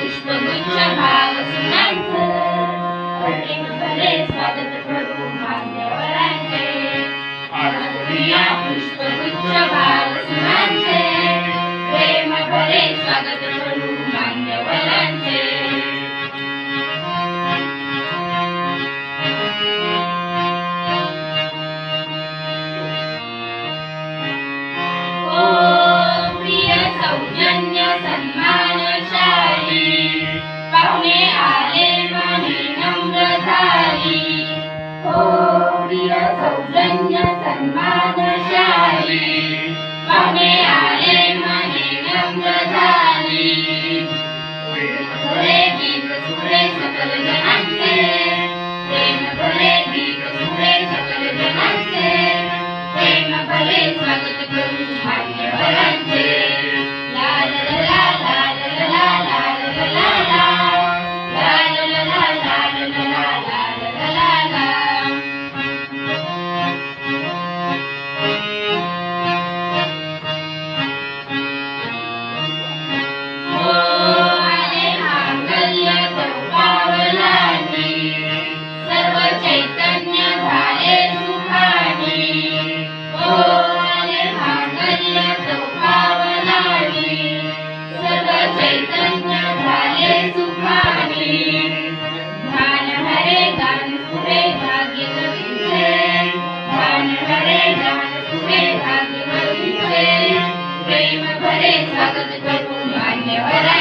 पुष्पगुच्छ भाव सुनांचं प्रेम भरे स्वागत करू मान्यवरांचे. पुष्पगुच्छ भाव सुनांचे प्रेम भरे स्वागत करू मान्यवरांचे. सौजन्य सन्मानशाली पाहुणे आले मनी नम्र झाली. हो प्रिय सौजन्य सन्मानशाली पाहुणे आले मनी नम्र झाली. भरे गीत सुरे सकल जनांचे प्रेम भरे गीत सुरे सकल जनांचे. प्रेम भरे स्वागत करू मान्यवरांचे. सर्व चैतन्य झाले सुखानी. आले मांगल्य चौपावलानी. सर्व चैतन्य झाले सुखानी. ध्यान हरे गान सुरे भाग्यवतीचे. ध्यान हरे गान सुरे भाग्यवतीचे. प्रेम भरे स्वागत करू मान्यवरांचे.